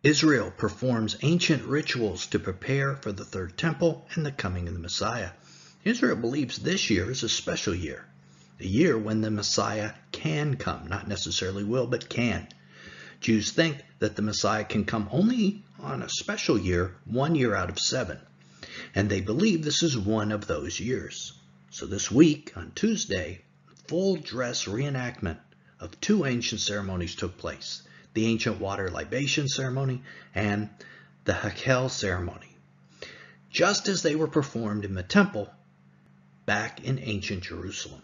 Israel performs ancient rituals to prepare for the third temple and the coming of the Messiah. Israel believes this year is a special year, a year when the Messiah can come, not necessarily will, but can. Jews think that the Messiah can come only on a special year, 1 year out of 7, and they believe this is one of those years. So this week, on Tuesday, full dress reenactment of 2 ancient ceremonies took place: the ancient water libation ceremony and the Hakel ceremony, just as they were performed in the temple back in ancient Jerusalem.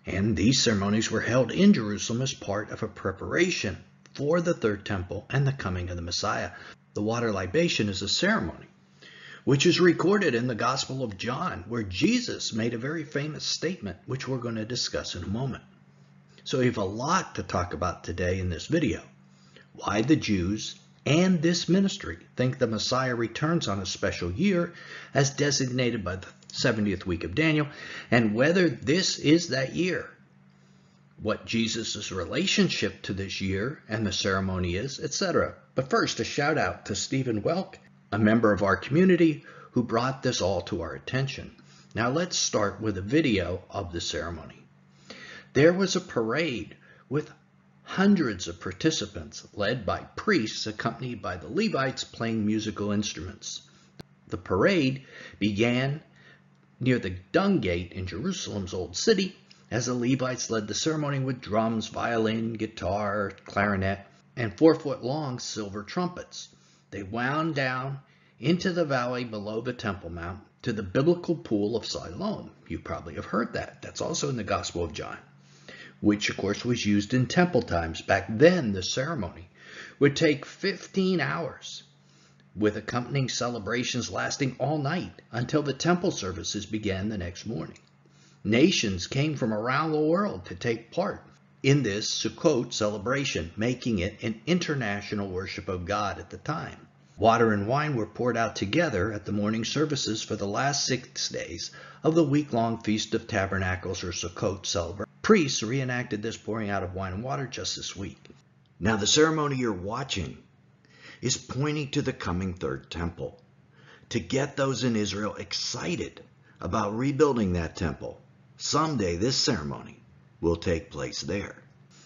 And these ceremonies were held in Jerusalem as part of a preparation for the third temple and the coming of the Messiah. The water libation is a ceremony which is recorded in the Gospel of John, where Jesus made a very famous statement, which we're going to discuss in a moment. So we have a lot to talk about today in this video. Why the Jews and this ministry think the Messiah returns on a special year as designated by the 70th week of Daniel, and whether this is that year. What Jesus' relationship to this year and the ceremony is, etc. But first, a shout out to Stephen Welk, a member of our community who brought this all to our attention. Now let's start with a video of the ceremony. There was a parade with hundreds of participants led by priests accompanied by the Levites playing musical instruments. The parade began near the Dung Gate in Jerusalem's Old City as the Levites led the ceremony with drums, violin, guitar, clarinet, and 4-foot-long silver trumpets. They wound down into the valley below the Temple Mount to the biblical pool of Siloam. You probably have heard that. That's also in the Gospel of John, which of course was used in temple times. Back then, the ceremony would take 15 hours, with accompanying celebrations lasting all night until the temple services began the next morning. Nations came from around the world to take part in this Sukkot celebration, making it an international worship of God at the time. Water and wine were poured out together at the morning services for the last 6 days of the week-long Feast of Tabernacles or Sukkot celebration. Priests reenacted this pouring out of wine and water just this week. Now the ceremony you're watching is pointing to the coming third temple, to get those in Israel excited about rebuilding that temple. Someday this ceremony will take place there.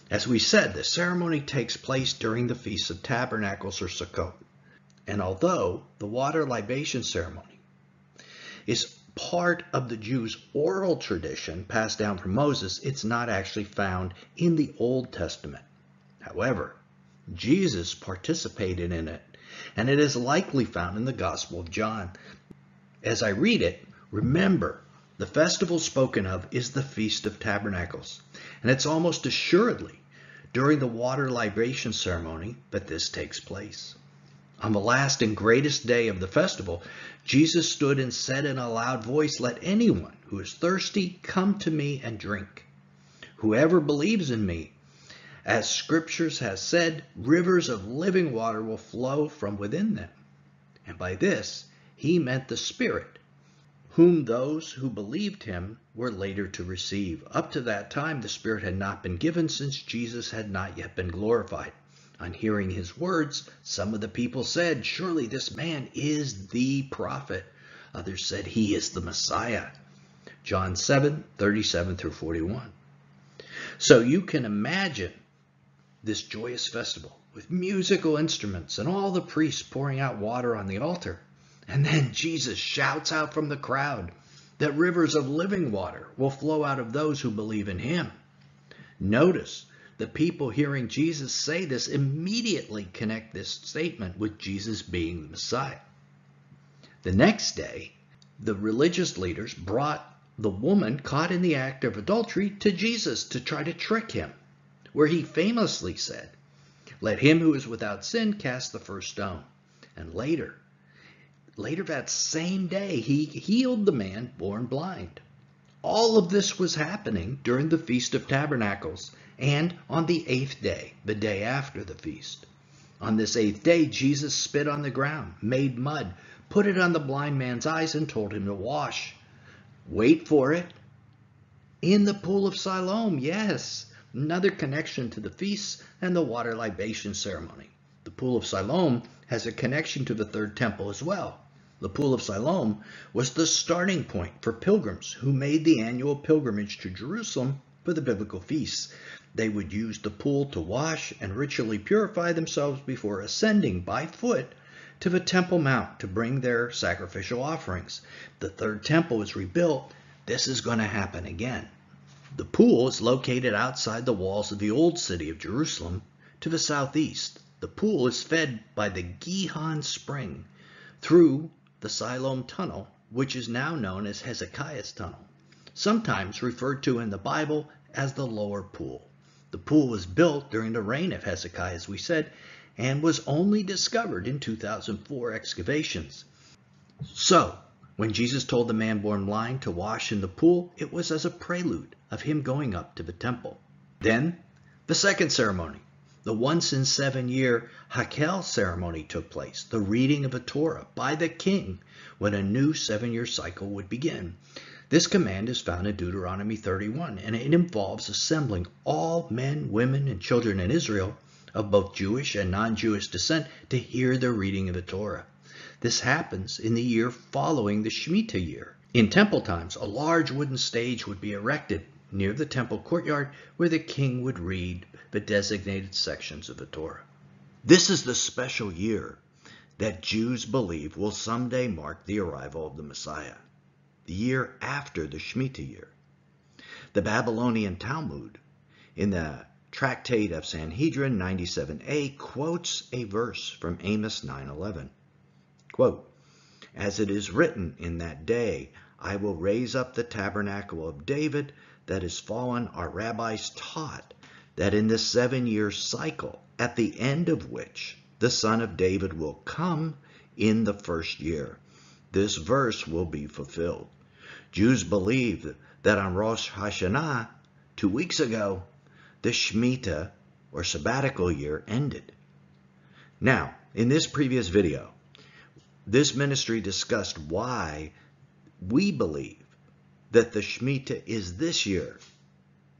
As we said, the ceremony takes place during the Feast of Tabernacles or Sukkot. And although the water libation ceremony is part of the Jews' oral tradition passed down from Moses, it's not actually found in the Old Testament. However, Jesus participated in it, and it is likely found in the Gospel of John. As I read it, remember, the festival spoken of is the Feast of Tabernacles, and it's almost assuredly during the water libation ceremony that this takes place. On the last and greatest day of the festival, Jesus stood and said in a loud voice, "Let anyone who is thirsty come to me and drink. Whoever believes in me, as Scriptures has said, rivers of living water will flow from within them." And by this, he meant the Spirit, whom those who believed him were later to receive. Up to that time, the Spirit had not been given, since Jesus had not yet been glorified. On hearing his words, some of the people said, "Surely this man is the prophet." Others said, "He is the Messiah." John 7:37 through 41. So you can imagine this joyous festival with musical instruments and all the priests pouring out water on the altar. And then Jesus shouts out from the crowd that rivers of living water will flow out of those who believe in him. Notice, the people hearing Jesus say this immediately connect this statement with Jesus being the Messiah. The next day, the religious leaders brought the woman caught in the act of adultery to Jesus to try to trick him, where he famously said, "Let him who is without sin cast the first stone." And later that same day, he healed the man born blind. All of this was happening during the Feast of Tabernacles and on the 8th day, the day after the feast. On this 8th day, Jesus spit on the ground, made mud, put it on the blind man's eyes, and told him to wash. Wait for it. In the pool of Siloam, yes. Another connection to the feasts and the water libation ceremony. The The Pool of Siloam has a connection to the Third Temple as well. The Pool of Siloam was the starting point for pilgrims who made the annual pilgrimage to Jerusalem for the biblical feasts. They would use the pool to wash and ritually purify themselves before ascending by foot to the Temple Mount to bring their sacrificial offerings. The Third Temple is rebuilt. This is going to happen again. The pool is located outside the walls of the old city of Jerusalem to the southeast. The pool is fed by the Gihon Spring through the Siloam Tunnel, which is now known as Hezekiah's Tunnel, sometimes referred to in the Bible as the Lower Pool. The pool was built during the reign of Hezekiah, as we said, and was only discovered in 2004 excavations. So, when Jesus told the man born blind to wash in the pool, it was as a prelude of him going up to the temple. Then, the second ceremony, the once in 7 year Hakel ceremony took place, the reading of a Torah by the king when a new 7-year cycle would begin. This command is found in Deuteronomy 31, and it involves assembling all men, women, and children in Israel of both Jewish and non-Jewish descent to hear the reading of the Torah. This happens in the year following the Shemitah year. In temple times, a large wooden stage would be erected near the temple courtyard where the king would read the designated sections of the Torah. This is the special year that Jews believe will someday mark the arrival of the Messiah, the year after the Shemitah year. The Babylonian Talmud, in the Tractate of Sanhedrin 97a, quotes a verse from Amos 9:11. Quote, "As it is written in that day, I will raise up the tabernacle of David that is fallen. Our rabbis taught that in this 7-year cycle, at the end of which the son of David will come in the first year, this verse will be fulfilled." Jews believe that on Rosh Hashanah, 2 weeks ago, the Shemitah, or sabbatical year, ended. Now, in this previous video, this ministry discussed why we believe that the Shemitah is this year,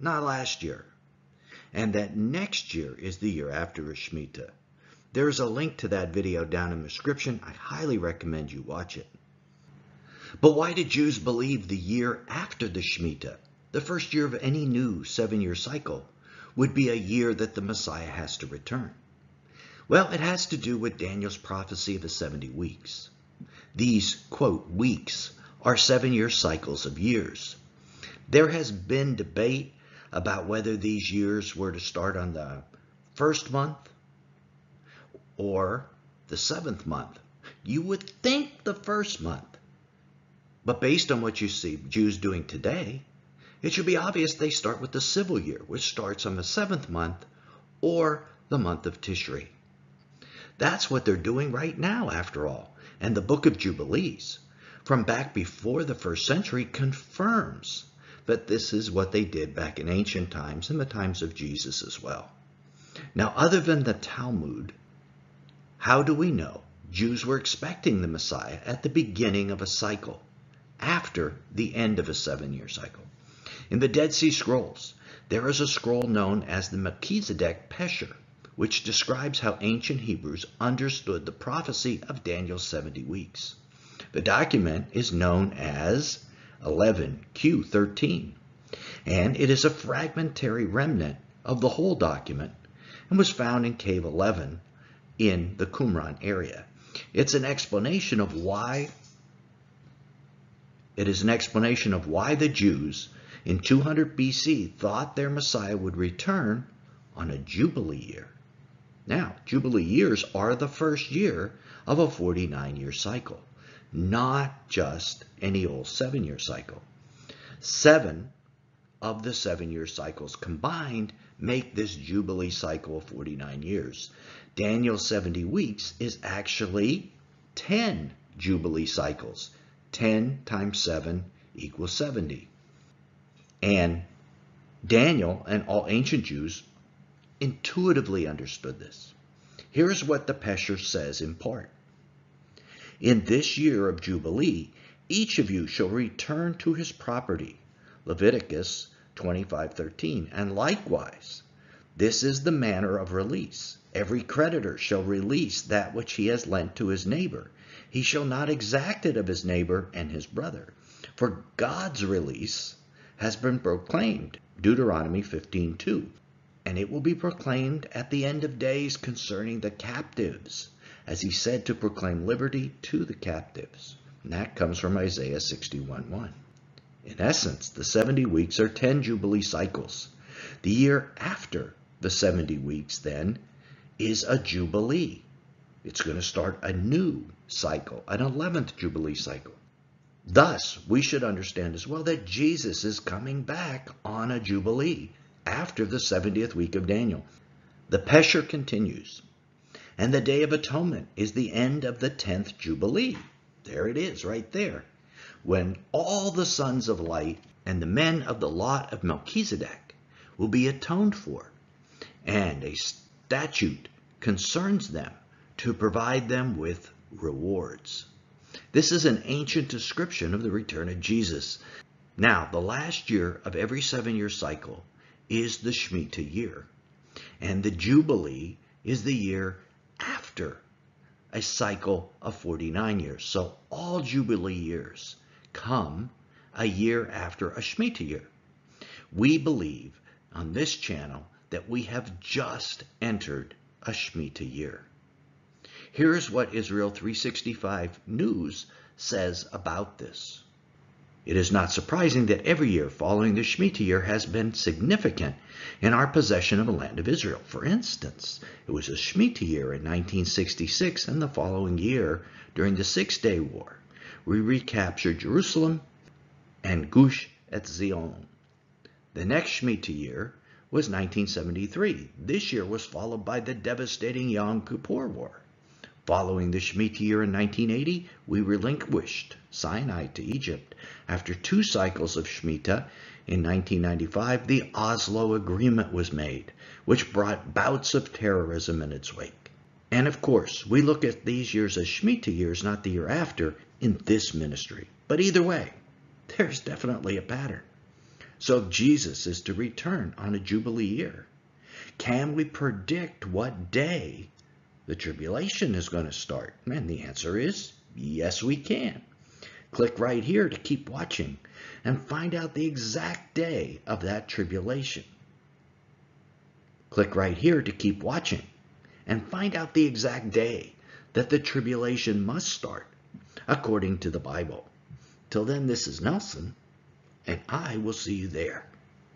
not last year, and that next year is the year after a Shemitah. There's a link to that video down in the description. I highly recommend you watch it. But why did Jews believe the year after the Shemitah, the first year of any new 7-year cycle, would be a year that the Messiah has to return? Well, it has to do with Daniel's prophecy of the 70 weeks. These, quote, weeks are 7-year cycles of years. There has been debate about whether these years were to start on the first month or the 7th month. You would think the first month. But based on what you see Jews doing today, it should be obvious they start with the civil year, which starts on the 7th month or the month of Tishri. That's what they're doing right now, after all. And the book of Jubilees, from back before the 1st century, confirms that this is what they did back in ancient times and the times of Jesus as well. Now, other than the Talmud, how do we know Jews were expecting the Messiah at the beginning of a cycle, after the end of a 7-year cycle? In the Dead Sea Scrolls, there is a scroll known as the Melchizedek Pesher, which describes how ancient Hebrews understood the prophecy of Daniel's 70 weeks. The document is known as 11Q13, and it is a fragmentary remnant of the whole document and was found in Cave 11 in the Qumran area. It's an explanation of why the Jews in 200 BC thought their Messiah would return on a Jubilee year. Now, Jubilee years are the first year of a 49-year cycle, not just any old 7-year cycle. 7 of the 7-year cycles combined make this Jubilee cycle of 49 years. Daniel's 70 weeks is actually 10 Jubilee cycles. 10 times 7 equals 70. And Daniel and all ancient Jews intuitively understood this. Here's what the Pesher says in part. "In this year of Jubilee, each of you shall return to his property." Leviticus 25:13. "And likewise, This is the manner of release. Every creditor shall release that which he has lent to his neighbor. He shall not exact it of his neighbor and his brother. For God's release has been proclaimed, Deuteronomy 15:2. And it will be proclaimed at the end of days concerning the captives, as he said to proclaim liberty to the captives. And that comes from Isaiah 61:1. In essence, the 70 weeks are 10 Jubilee cycles. The year after the 70 weeks, then, is a Jubilee. It's going to start a new cycle, an 11th Jubilee cycle. Thus, we should understand as well that Jesus is coming back on a Jubilee after the 70th week of Daniel. The Pesher continues, and the Day of Atonement is the end of the 10th Jubilee. There it is, right there, when all the sons of light and the men of the lot of Melchizedek will be atoned for, and a statute concerns them to provide them with rewards. This is an ancient description of the return of Jesus. Now, the last year of every 7-year cycle is the Shemitah year, and the Jubilee is the year after a cycle of 49 years. So all Jubilee years come a year after a Shemitah year. We believe on this channel that we have just entered a Shemitah year. Here's what Israel 365 News says about this. It is not surprising that every year following the Shemitah year has been significant in our possession of the land of Israel. For instance, it was a Shemitah year in 1966, and the following year, during the Six-Day War, we recaptured Jerusalem and Gush Etzion. The next Shemitah year was 1973. This year was followed by the devastating Yom Kippur War. Following the Shemitah year in 1980, we relinquished Sinai to Egypt. After 2 cycles of Shemitah, in 1995, the Oslo Agreement was made, which brought bouts of terrorism in its wake. And of course, we look at these years as Shemitah years, not the year after, in this ministry. But either way, there's definitely a pattern. So if Jesus is to return on a Jubilee year, can we predict what day the tribulation is going to start? And the answer is yes, we can. Click right here to keep watching and find out the exact day of that tribulation. Click right here to keep watching and find out the exact day that the tribulation must start according to the Bible. Till then, this is Nelson, and I will see you there.